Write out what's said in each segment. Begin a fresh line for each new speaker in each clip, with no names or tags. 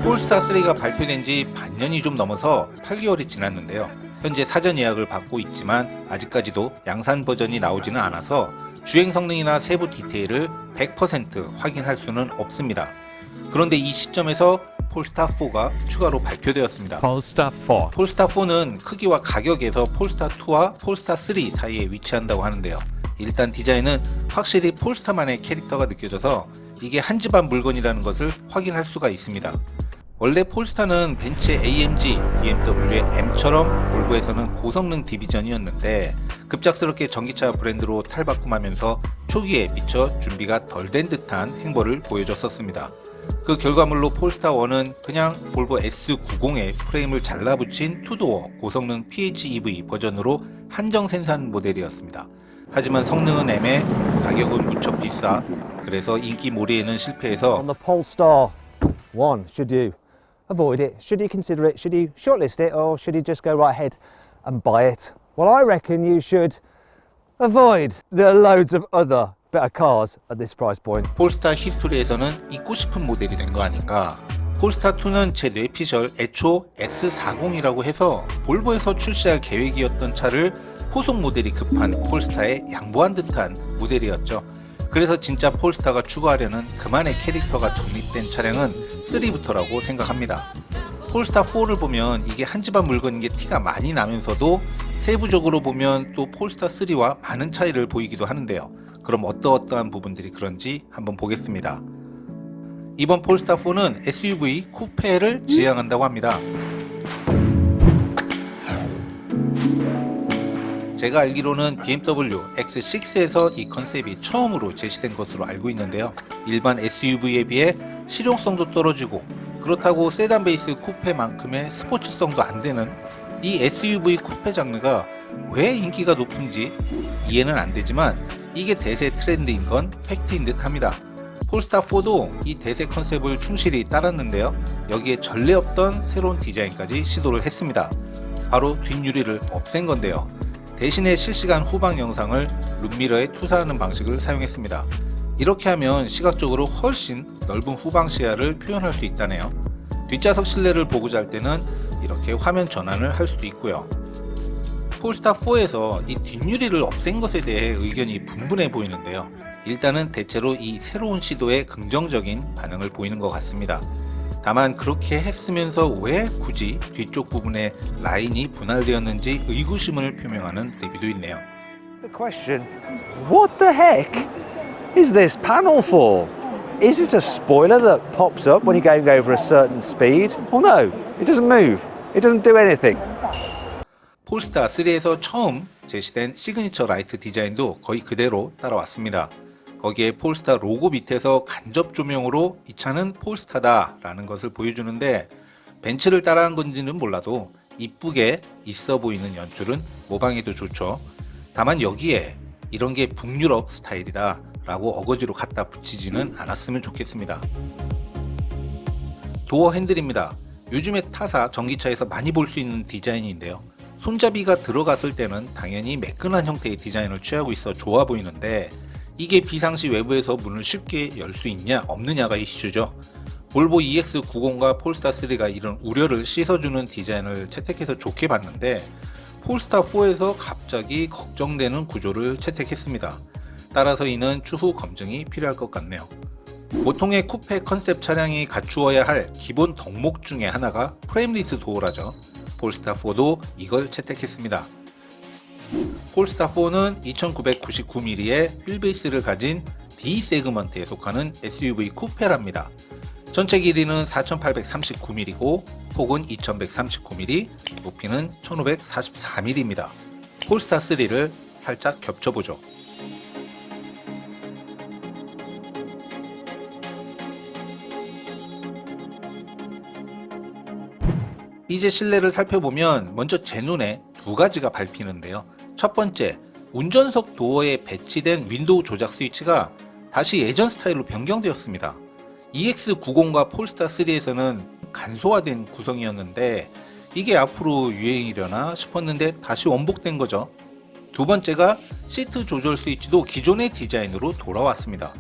폴스타 3가 발표된 지 반년이 좀 넘어서 8개월이 지났는데요. 현재 사전 예약을 받고 있지만 아직까지도 양산 버전이 나오지는 않아서 주행 성능이나 세부 디테일을 100% 확인할 수는 없습니다. 그런데 이 시점에서 폴스타 4가 추가로 발표되었습니다. 폴스타 4는 크기와 가격에서 폴스타 2와 폴스타 3 사이에 위치한다고 하는데요. 일단 디자인은 확실히 폴스타만의 캐릭터가 느껴져서 이게 한 집안 물건이라는 것을 확인할 수가 있습니다. 원래 폴스타는 벤츠의 AMG, BMW의 M처럼 볼보에서는 고성능 디비전이었는데 급작스럽게 전기차 브랜드로 탈바꿈하면서 초기에 미처 준비가 덜 된 듯한 행보를 보여줬었습니다. 그 결과물로 폴스타 1은 그냥 볼보 S90에 프레임을 잘라붙인 투도어 고성능 PHEV 버전으로 한정 생산 모델이었습니다. 하지만 성능은 애매, 가격은 무척 비싸. 그래서 인기몰이에는 실패해서
On the Polestar 1, should you avoid it? Should you consider it? Should you shortlist it? Or should you just go right ahead and buy it? Well, I reckon you should avoid. There are loads of other better cars at this price point.
폴스타 히스토리에서는 잊고 싶은 모델이 된 거 아닌가. 폴스타 2는 제 뇌피셜 애초 S40이라고 해서 볼보에서 출시할 계획이었던 차를 후속 모델이 급한 폴스타에 양보한 듯한 모델이었죠. 그래서 진짜 폴스타가 추구하려는 그만의 캐릭터가 정립된 차량은 3부터라고 생각합니다. 폴스타 4를 보면 이게 한 집안 물건인 게 티가 많이 나면서도 세부적으로 보면 또 폴스타 3와 많은 차이를 보이기도 하는데요. 그럼 어떠한 부분들이 그런지 한번 보겠습니다. 이번 폴스타 4는 SUV 쿠페를 지향한다고 합니다. 제가 알기로는 BMW X6에서 이 컨셉이 처음으로 제시된 것으로 알고 있는데요. 일반 SUV에 비해 실용성도 떨어지고 그렇다고 세단 베이스 쿠페만큼의 스포츠성도 안 되는 이 SUV 쿠페 장르가 왜 인기가 높은지 이해는 안 되지만 이게 대세 트렌드인 건 팩트인 듯 합니다. 폴스타 4도 이 대세 컨셉을 충실히 따랐는데요. 여기에 전례 없던 새로운 디자인까지 시도를 했습니다. 바로 뒷유리를 없앤 건데요. 대신에 실시간 후방 영상을 룸미러에 투사하는 방식을 사용했습니다. 이렇게 하면 시각적으로 훨씬 넓은 후방 시야를 표현할 수 있다네요. 뒷좌석 실내를 보고자 할 때는 이렇게 화면 전환을 할 수도 있고요. 폴스타 4에서 이 뒷유리를 없앤 것에 대해 의견이 분분해 보이는데요. 일단은 대체로 이 새로운 시도에 긍정적인 반응을 보이는 것 같습니다. 다만 그렇게 했으면서 왜 굳이 뒤쪽 부분에 라인이 분할되었는지 의구심을 표명하는 리뷰도 있네요.
The question, what the heck is this panel for? Is it a spoiler that pops up when you're going over a certain speed? Well, no, it doesn't move. It doesn't do anything.
폴스타 3에서 처음 제시된 시그니처 라이트 디자인도 거의 그대로 따라왔습니다. 거기에 폴스타 로고 밑에서 간접 조명으로 이 차는 폴스타다 라는 것을 보여주는데 벤츠를 따라한 건지는 몰라도 이쁘게 있어 보이는 연출은 모방해도 좋죠. 다만 여기에 이런 게 북유럽 스타일이다 라고 어거지로 갖다 붙이지는 않았으면 좋겠습니다. 도어 핸들입니다. 요즘에 타사 전기차에서 많이 볼 수 있는 디자인인데요. 손잡이가 들어갔을 때는 당연히 매끈한 형태의 디자인을 취하고 있어 좋아 보이는데 이게 비상시 외부에서 문을 쉽게 열 수 있냐 없느냐가 이슈죠. 볼보 EX90과 폴스타 3가 이런 우려를 씻어주는 디자인을 채택해서 좋게 봤는데 폴스타 4에서 갑자기 걱정되는 구조를 채택했습니다. 따라서 이는 추후 검증이 필요할 것 같네요. 보통의 쿠페 컨셉 차량이 갖추어야 할 기본 덕목 중에 하나가 프레임리스 도어라죠. 폴스타 4도 이걸 채택했습니다. 폴스타 4는 2999mm의 휠베이스를 가진 D 세그먼트에 속하는 SUV 쿠페랍니다. 전체 길이는 4839mm고 폭은 2139mm, 높이는 1544mm입니다. 폴스타 3를 살짝 겹쳐보죠. 이제 실내를 살펴보면 먼저 제 눈에 두 가지가 밟히는데요. 첫 번째, 운전석 도어에 배치된 윈도우 조작 스위치가 다시 예전 스타일로 변경되었습니다. EX90과 폴스타 3에서는 간소화된 구성이었는데 이게 앞으로 유행이려나 싶었는데 다시 원복된 거죠. 두 번째가 시트 조절 스위치도 기존의 디자인으로 돌아왔습니다.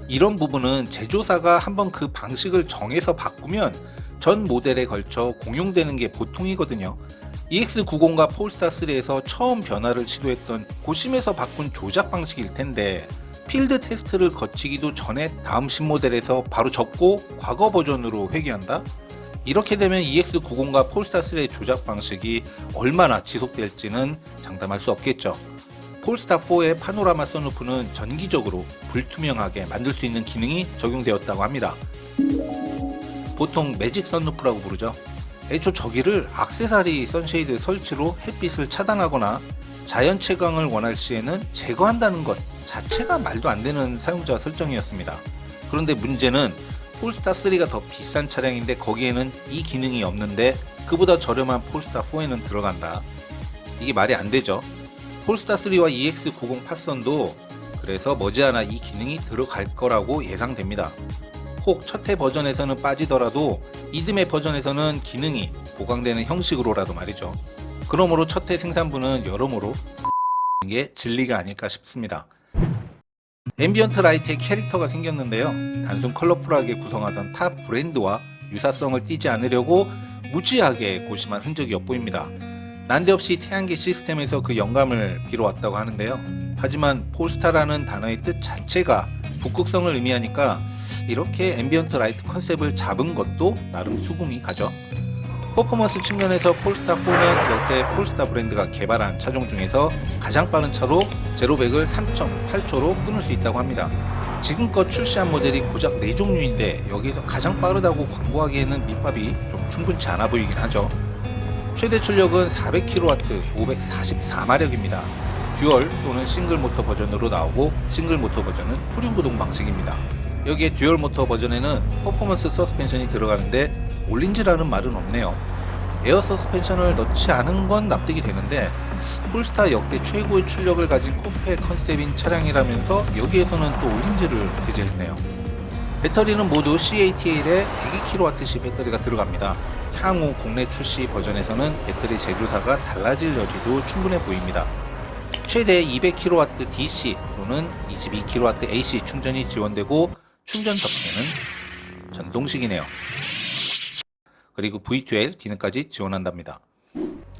이런 부분은 제조사가 한번 그 방식을 정해서 바꾸면 전 모델에 걸쳐 공용되는 게 보통이거든요. EX90과 폴스타3에서 처음 변화를 시도했던 고심에서 바꾼 조작 방식일 텐데 필드 테스트를 거치기도 전에 다음 신모델에서 바로 접고 과거 버전으로 회귀한다? 이렇게 되면 EX90과 폴스타3의 조작 방식이 얼마나 지속될지는 장담할 수 없겠죠. 폴스타4의 파노라마 선루프는 전기적으로 불투명하게 만들 수 있는 기능이 적용되었다고 합니다. 보통 매직 선루프라고 부르죠. 애초 저기를 액세서리 선쉐이드 설치로 햇빛을 차단하거나 자연 채광을 원할 시에는 제거한다는 것 자체가 말도 안 되는 사용자 설정이었습니다. 그런데 문제는 폴스타3가 더 비싼 차량인데 거기에는 이 기능이 없는데 그보다 저렴한 폴스타4에는 들어간다. 이게 말이 안 되죠. 폴스타3와 EX90 팟선도 그래서 머지않아 이 기능이 들어갈 거라고 예상됩니다. 혹 첫해 버전에서는 빠지더라도 이듬해 버전에서는 기능이 보강되는 형식으로라도 말이죠. 그러므로 첫해 생산부는 여러모로 게 진리가 아닐까 싶습니다. 앰비언트 라이트의 캐릭터가 생겼는데요. 단순 컬러풀하게 구성하던 타 브랜드와 유사성을 띠지 않으려고 무지하게 고심한 흔적이 엿보입니다. 난데없이 태양계 시스템에서 그 영감을 빌어왔다고 하는데요. 하지만 폴스타라는 단어의 뜻 자체가 북극성을 의미하니까 이렇게 앰비언트 라이트 컨셉을 잡은 것도 나름 수긍이 가죠. 퍼포먼스 측면에서 폴스타4는 역대 폴스타 브랜드가 개발한 차종 중에서 가장 빠른 차로 0-100을 3.8초로 끊을 수 있다고 합니다. 지금껏 출시한 모델이 고작 4종류인데 여기에서 가장 빠르다고 광고하기에는 밑밥이 좀 충분치 않아 보이긴 하죠. 최대 출력은 400kW, 544마력입니다. 듀얼 또는 싱글 모터 버전으로 나오고 싱글 모터 버전은 후륜구동 방식입니다. 여기에 듀얼 모터 버전에는 퍼포먼스 서스펜션이 들어가는데 올린지라는 말은 없네요. 에어 서스펜션을 넣지 않은 건 납득이 되는데 폴스타 역대 최고의 출력을 가진 쿠페 컨셉인 차량이라면서 여기에서는 또 올린지를 배제했네요. 배터리는 모두 CATL에 102kWc 배터리가 들어갑니다. 향후 국내 출시 버전에서는 배터리 제조사가 달라질 여지도 충분해 보입니다. 최대 200kW DC 또는 22kW AC 충전이 지원되고 충전 덮개는 전동식이네요. 그리고 V2L 기능까지 지원한답니다.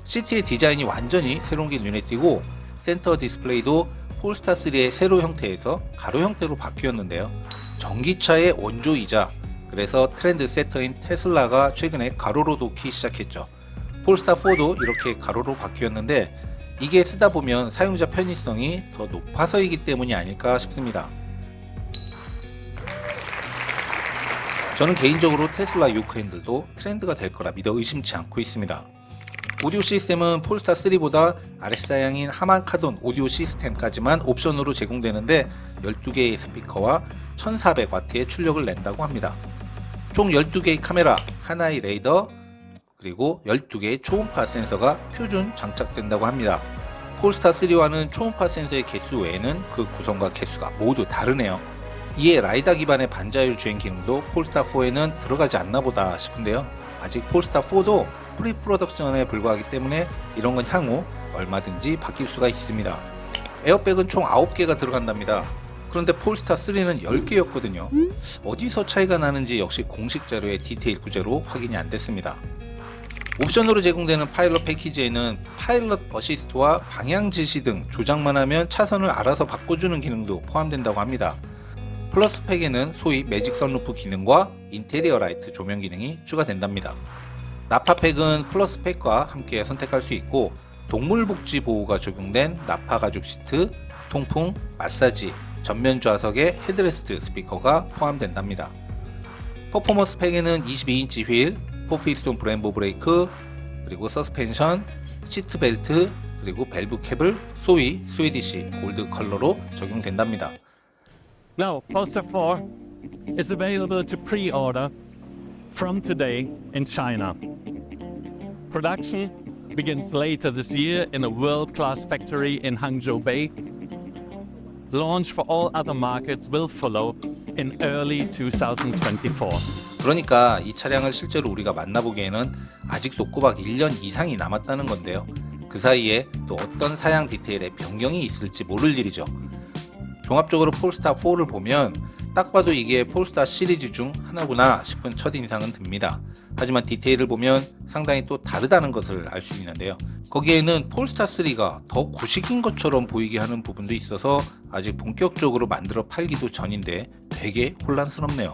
시트의 디자인이 완전히 새로운 게 눈에 띄고 센터 디스플레이도 폴스타3의 세로 형태에서 가로 형태로 바뀌었는데요. 전기차의 원조이자 그래서 트렌드 세터인 테슬라가 최근에 가로로 놓기 시작했죠. 폴스타4도 이렇게 가로로 바뀌었는데 이게 쓰다 보면 사용자 편의성이 더 높아서이기 때문이 아닐까 싶습니다. 저는 개인적으로 테슬라 요크 핸들도 트렌드가 될 거라 믿어 의심치 않고 있습니다. 오디오 시스템은 폴스타3보다 아랫사양인 하만 카돈 오디오 시스템까지만 옵션으로 제공되는데 12개의 스피커와 1400W의 출력을 낸다고 합니다. 총 12개의 카메라, 하나의 레이더, 그리고 12개의 초음파 센서가 표준 장착된다고 합니다. 폴스타3와는 초음파 센서의 개수 외에는 그 구성과 개수가 모두 다르네요. 이에 라이다 기반의 반자율 주행 기능도 폴스타4에는 들어가지 않나 보다 싶은데요. 아직 폴스타4도 프리 프로덕션에 불과하기 때문에 이런 건 향후 얼마든지 바뀔 수가 있습니다. 에어백은 총 9개가 들어간답니다. 그런데 폴스타3는 10개였거든요. 어디서 차이가 나는지 역시 공식 자료의 디테일 구제로 확인이 안 됐습니다. 옵션으로 제공되는 파일럿 패키지에는 파일럿 어시스트와 방향 지시 등 조작만 하면 차선을 알아서 바꿔주는 기능도 포함된다고 합니다. 플러스 팩에는 소위 매직 선루프 기능과 인테리어 라이트 조명 기능이 추가된답니다. 나파 팩은 플러스 팩과 함께 선택할 수 있고 동물복지 보호가 적용된 나파 가죽 시트, 통풍, 마사지, 전면 좌석에 헤드레스트 스피커가 포함된답니다. 퍼포먼스 팩에는 22인치 휠, 4피스톤 브렘보 브레이크, 그리고 서스펜션, 시트 벨트, 그리고 밸브 캡을 소위 스웨디시 골드 컬러로 적용된답니다.
Now, Polestar 4 is available to pre-order from today in China. Production begins later this year in a world-class factory in Hangzhou Bay. Launch for all other markets will follow in early 2024.
그러니까 이 차량을 실제로 우리가 만나보기에는 아직도 꼬박 1년 이상이 남았다는 건데요. 그 사이에 또 어떤 사양 디테일에 변경이 있을지 모를 일이죠. 종합적으로 폴스타4를 보면 딱 봐도 이게 폴스타 시리즈 중 하나구나 싶은 첫인상은 듭니다. 하지만 디테일을 보면 상당히 또 다르다는 것을 알 수 있는데요. 거기에는 폴스타 3가 더 구식인 것처럼 보이게 하는 부분도 있어서 아직 본격적으로 만들어 팔기도 전인데 되게 혼란스럽네요.